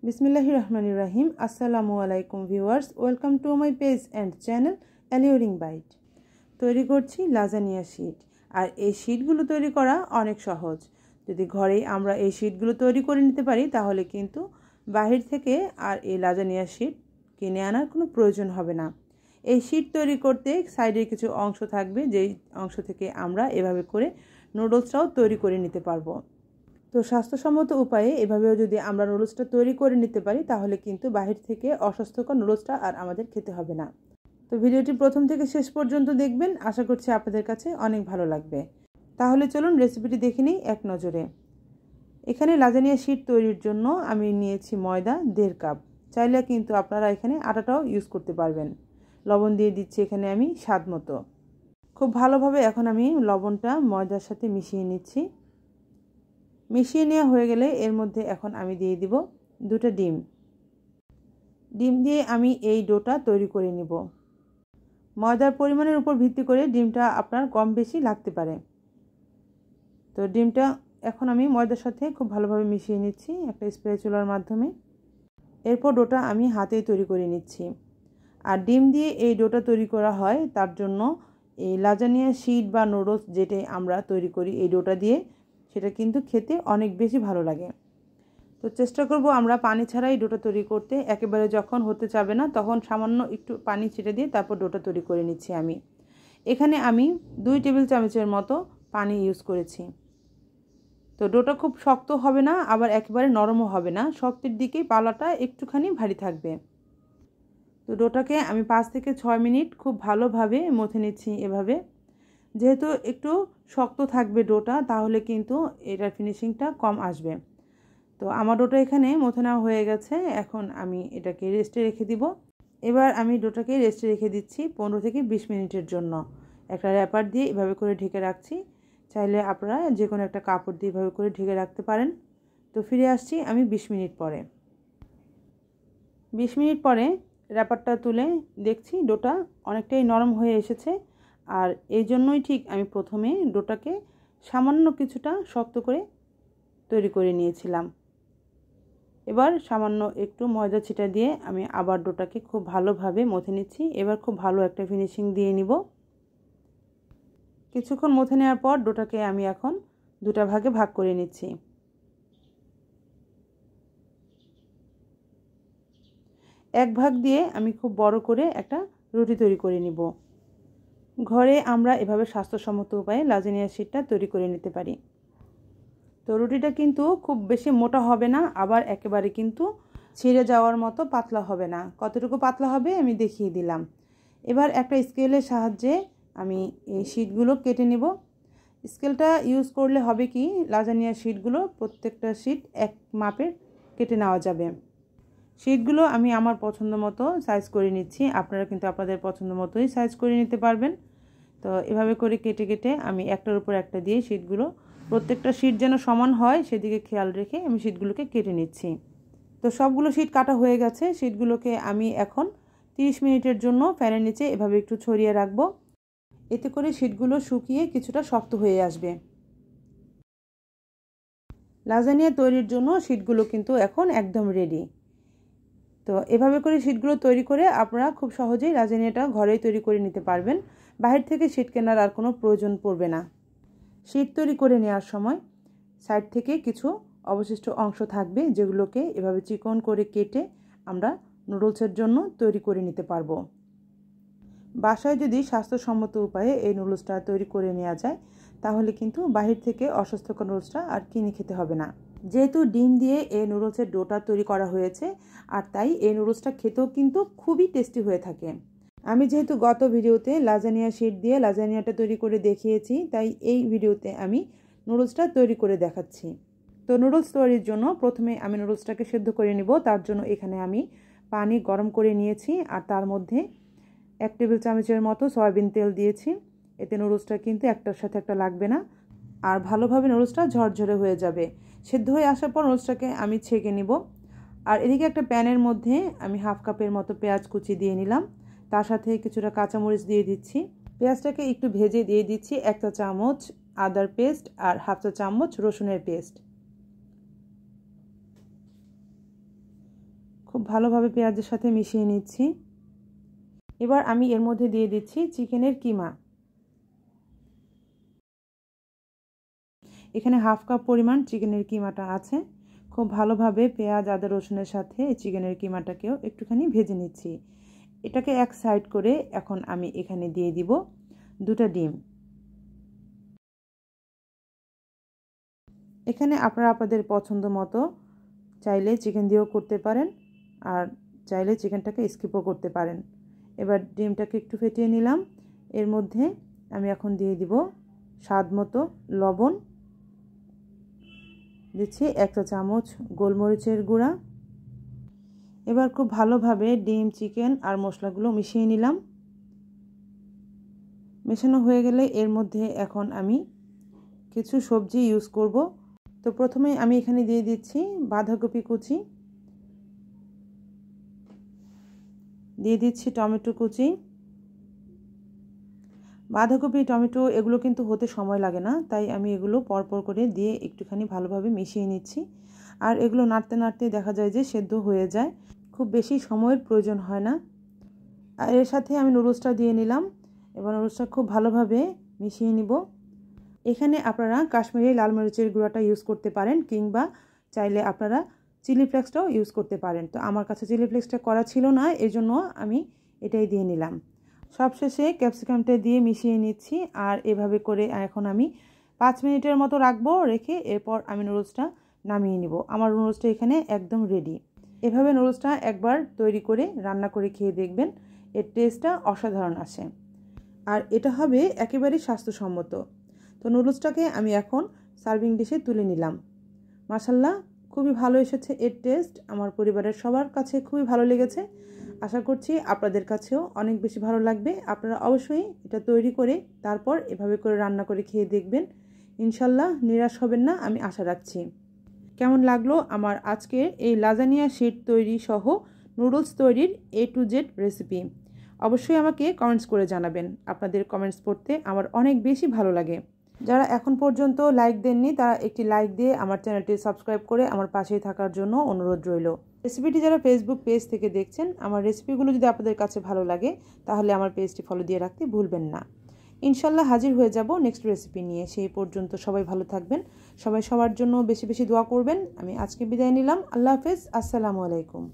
बिस्मिल्लाहिर्रहमानिर्रहीम अस्सलामु आलाइकुम viewers welcome to my page and channel alluring bite. তৈরি করছি লাজানিয়া শীট। আর এই শীটগুলো তৈরি করা অনেক সহজ। যদি ঘরেই আমরা এই শীটগুলো তৈরি করে নিতে পারি তাহলে কিন্তু বাহির থেকে আর এই লাজানিয়া শীট কিনে আনার কোনো প্রয়োজন হবে না। এই শীট তৈরি করতে সাইডে কিছু অংশ থাকবে, যেই অংশ থেকে আমরা এভাবে করে নুডলসটাও তৈরি করে নিতে পারবো। তো স্বাস্থ্যসম্মত উপায়ে এভাবেও যদি আমরা নুডলসটা তৈরি করে নিতে পারি তাহলে কিন্তু বাহির থেকে অস্বাস্থ্যকর নুডলসটা আর আমাদের খেতে হবে না। তো ভিডিওটি প্রথম থেকে শেষ পর্যন্ত দেখবেন, আশা করছি আপনাদের কাছে অনেক ভালো লাগবে। তাহলে চলুন রেসিপিটি দেখে নিই এক নজরে। এখানে লাজানিয়া শীট তৈরির জন্য আমি নিয়েছি ময়দা 1.5 কাপ। চাইলে কিন্তু আপনারা এখানে আটাটাও ইউজ করতে পারবেন। লবণ দিয়ে দিচ্ছি এখানে আমি স্বাদ মতো। খুব ভালোভাবে এখন আমি লবণটা ময়দার সাথে মিশিয়ে নিচ্ছি। মিশিয়ে নেওয়া হয়ে গেলে এর মধ্যে এখন আমি দিয়ে দিব 2টা ডিম। ডিম দিয়ে আমি এই ডোটা তৈরি করে নিব। ময়দার পরিমাণের উপর ভিত্তি করে ডিমটা আপনার কম বেশি লাগতে পারে। তো ডিমটা এখন আমি ময়দার সাথে খুব ভালোভাবে মিশিয়ে নিচ্ছি একটা স্প্যাচুলার মাধ্যমে। এরপর ডোটা আমি হাতেই তৈরি করে নিচ্ছি। আর ডিম দিয়ে এই ডোটা তৈরি করা হয়, তার জন্য এই লাজানিয়া শীট বা নুডলস যেটাই আমরা তৈরি করি এই ডোটা দিয়ে, সেটা কিন্তু খেতে অনেক বেশি ভালো লাগে। তো চেষ্টা করব আমরা পানি ছাড়াই ডোটা তৈরি করতে। একেবারে যখন হতে চাবে না তখন সামান্য একটু পানি ছিটে দিয়ে তারপর ডোটা তৈরি করে নিচ্ছি আমি। এখানে আমি 2 টেবিল চামচের মতো পানি ইউজ করেছি। তো ডোটা খুব শক্ত হবে না, আবার একেবারে নরমও হবে না, শক্তের দিকেই পালাটা একটুখানি ভারী থাকবে। তো ডোটাকে আমি 5 থেকে 6 মিনিট খুব ভালোভাবে মথে নিচ্ছি এভাবে। যেহেতু একটু শক্ত থাকবে ডোটা, তাহলে কিন্তু এটার ফিনিশিংটা কম আসবে। তো আমার ডোটা এখানে মথে নেওয়া হয়ে গেছে। এখন আমি এটাকে রেস্টে রেখে দিব। এবার আমি ডোটাকে রেস্টে রেখে দিচ্ছি 15 থেকে 20 মিনিটের জন্য। একটা র্যাপার দিয়ে এভাবে করে ঢেকে রাখছি। চাইলে আপনারা যে কোনো একটা কাপড় দিয়ে এভাবে করে ঢেকে রাখতে পারেন। তো ফিরে আসছি আমি 20 মিনিট পরে। 20 মিনিট পরে র্যাপারটা তুলে দেখছি ডোটা অনেকটাই নরম হয়ে এসেছে। আর এই জন্যই ঠিক আমি প্রথমে ডোটাকে সামান্য কিছুটা শক্ত করে তৈরি করে নিয়েছিলাম। এবার সামান্য একটু ময়দা ছিটা দিয়ে আমি আবার ডোটাকে খুব ভালোভাবে মথে নিচ্ছি। এবার খুব ভালো একটা ফিনিশিং দিয়ে নিব। কিছুক্ষণ মথে নেওয়ার পর ডোটাকে আমি এখন 2টা ভাগে ভাগ করে নিচ্ছি। এক ভাগ দিয়ে আমি খুব বড় করে একটা রুটি তৈরি করে নিব। ঘরে আমরা এভাবে স্বাস্থ্যসম্মত উপায়ে লাজানিয়া শীটটা তৈরি করে নিতে পারি। তো রুটিটা কিন্তু খুব বেশি মোটা হবে না, আবার একেবারে কিন্তু ছিঁড়ে যাওয়ার মতো পাতলা হবে না। কতটুকু পাতলা হবে আমি দেখিয়ে দিলাম। এবার একটা স্কেলের সাহায্যে আমি এই শীটগুলো কেটে নেব। স্কেলটা ইউজ করলে হবে কি, লাজানিয়া শীটগুলো প্রত্যেকটা শীট এক মাপের কেটে নেওয়া যাবে। শীটগুলো আমি আমার পছন্দ মতো সাইজ করে নিচ্ছি। আপনারা কিন্তু আপনাদের পছন্দ মতোই সাইজ করে নিতে পারবেন। তো এভাবে করে কেটে কেটে আমি একটার উপর একটা দিয়ে শীটগুলো, প্রত্যেকটা শীট যেন সমান হয় সেদিকে খেয়াল রেখে আমি শীটগুলোকে কেটে নিচ্ছি। তো সবগুলো শীট কাটা হয়ে গেছে। শীটগুলোকে আমি এখন 30 মিনিটের জন্য ফ্যানের নিচে এভাবে একটু ছড়িয়ে রাখবো। এতে করে শীটগুলো শুকিয়ে কিছুটা শক্ত হয়ে আসবে। লাজানিয়া তৈরির জন্য শীটগুলো কিন্তু এখন একদম রেডি। তো এভাবে করে শীটগুলো তৈরি করে আপনারা খুব সহজেই লাজানিয়াটা ঘরেই তৈরি করে নিতে পারবেন। বাইরে থেকে শীট কেনার আর কোনো প্রয়োজন পড়বে না। শীট তৈরি করে নেওয়ার সময় সাইড থেকে কিছু অবশিষ্ট অংশ থাকবে, যেগুলোকে এভাবে চিকন করে কেটে আমরা নুডলসের জন্য তৈরি করে নিতে পারবো। বাসায় যদি স্বাস্থ্যসম্মত উপায়ে এই নুডলসটা তৈরি করে নেওয়া যায় তাহলে কিন্তু বাহির থেকে অস্বাস্থ্যকর নুডলসটা আর কিনে খেতে হবে না। যেহেতু ডিম দিয়ে এই নুডলসের ডোটা তৈরি করা হয়েছে, আর তাই এই নুডলসটা খেতেও কিন্তু খুবই টেস্টি হয়ে থাকে। আমি যেহেতু গত ভিডিওতে লাজানিয়া শীট দিয়ে লাজানিয়াটা তৈরি করে দেখিয়েছি, তাই এই ভিডিওতে আমি নুডলসটা তৈরি করে দেখাচ্ছি। তো নুডলস তৈরির জন্য প্রথমে আমি নুডলসটাকে সেদ্ধ করে নিব। তার জন্য এখানে আমি পানি গরম করে নিয়েছি আর তার মধ্যে 1 টেবিল চামচের মতো সয়াবিন তেল দিয়েছি। এতে নুডলসটা কিন্তু একটার সাথে একটা লাগবে না, আর ভালোভাবে নুডলসটা ঝরঝরে হয়ে যাবে। সেদ্ধ হয়ে আসার পর নুডলসটাকে আমি ছেঁকে নিব। আর এদিকে একটা প্যানের মধ্যে আমি 1/2 কাপের মতো পেঁয়াজ কুচি দিয়ে নিলাম। তার সাথে কিছুটা কাঁচামরিচ দিয়ে দিচ্ছি। পেঁয়াজটাকে একটু ভেজে দিয়ে দিচ্ছি 1 চা চামচ আদার পেস্ট আর 1/2 চা চামচ রসুনের পেস্ট। খুব ভালোভাবে পেঁয়াজের সাথে মিশিয়ে নিচ্ছি। এবার আমি এর মধ্যে দিয়ে দিচ্ছি চিকেনের কিমা। এখানে হাফ কাপ পরিমাণ চিকেনের কিমাটা আছে। খুব ভালোভাবে পেঁয়াজ আদা রসুনের সাথে চিকেনের কিমাটাকেও একটুখানি ভেজে নিচ্ছি। এটাকে এক সাইড করে এখন আমি এখানে দিয়ে দিব 2টা ডিম। এখানে আপনারা আপনাদের পছন্দ মতো চাইলে চিকেন দিয়েও করতে পারেন, আর চাইলে চিকেনটাকে স্কিপও করতে পারেন। এবার ডিমটাকে একটু ফেটিয়ে নিলাম। এর মধ্যে আমি এখন দিয়ে দিব স্বাদ মতো লবণ, দিচ্ছি 1 চা চামচ গোলমরিচের গুঁড়া। এবার খুব ভালোভাবে ডিম, চিকেন আর মশলাগুলো মিশিয়ে নিলাম। মেশানো হয়ে গেলে এর মধ্যে এখন আমি কিছু সবজি ইউজ করব। তো প্রথমে আমি এখানে দিয়ে দিচ্ছি বাঁধাকপি কুচি, দিয়ে দিচ্ছি টমেটো কুচি। বাঁধাকপি, টমেটো এগুলো কিন্তু হতে সময় লাগে না, তাই আমি এগুলো পরপর করে দিয়ে একটুখানি ভালোভাবে মিশিয়ে নিচ্ছি। আর এগুলো নাড়তে নাড়তে দেখা যায় যে সেদ্ধ হয়ে যায়, খুব বেশি সময়ের প্রয়োজন হয় না। আর এর সাথে আমি নুডলসটা দিয়ে নিলাম। এবার নুডলসটা খুব ভালোভাবে মিশিয়ে নিব। এখানে আপনারা কাশ্মীরি লাল মরিচের গুঁড়াটা ইউজ করতে পারেন, কিংবা চাইলে আপনারা চিলি ফ্লেক্সটাও ইউজ করতে পারেন। তো আমার কাছে চিলি ফ্লেক্সটা করা ছিল না, এই জন্য আমি এটাই দিয়ে নিলাম। সবশেষে ক্যাপসিকামটা দিয়ে মিশিয়ে নিচ্ছি। আর এভাবে করে এখন আমি 5 মিনিটের মতো রাখবো, রেখে এরপর আমি নুডলসটা নামিয়ে নিব। আমার নুডলসটা এখানে একদম রেডি। এভাবে নুডলসটা একবার তৈরি করে রান্না করে খেয়ে দেখবেন, এর টেস্টটা অসাধারণ আসে। আর এটা হবে একেবারেই স্বাস্থ্যসম্মত। তো নুডলসটাকে আমি এখন সার্ভিং ডিশে তুলে নিলাম। মাশাআল্লাহ, খুবই ভালো এসেছে এর টেস্ট। আমার পরিবারের সবার কাছে খুবই ভালো লেগেছে। আশা করছি আপনাদের কাছেও অনেক বেশি ভালো লাগবে। আপনারা অবশ্যই এটা তৈরি করে তারপর এভাবে করে রান্না করে খেয়ে দেখবেন। ইনশাল্লাহ নিরাশ হবেন না, আমি আশা রাখছি। কেমন লাগলো আমার আজকের এই লাজানিয়া শিট তৈরি সহ নুডলস তৈরির A to Z রেসিপি? অবশ্যই আমাকে কমেন্টস করে জানাবেন। আপনাদের কমেন্টস পড়তে আমার অনেক বেশি ভালো লাগে। যারা এখন পর্যন্ত লাইক দেননি তারা একটি লাইক দিয়ে আমার চ্যানেলটি সাবস্ক্রাইব করে আমার পাশেই থাকার জন্য অনুরোধ রইল। রেসিপিটি যারা ফেসবুক পেজ থেকে দেখছেন, আমার রেসিপিগুলো যদি আপনাদের কাছে ভালো লাগে তাহলে আমার পেজটি ফলো দিয়ে রাখতে ভুলবেন না। ইনশাল্লাহ হাজির হয়ে যাব নেক্সট রেসিপি নিয়ে। সেই পর্যন্ত সবাই ভালো থাকবেন, সবাই সবার জন্য বেশি বেশি দোয়া করবেন। আমি আজকে বিদায় নিলাম। আল্লাহ হাফেজ, আসসালামু আলাইকুম।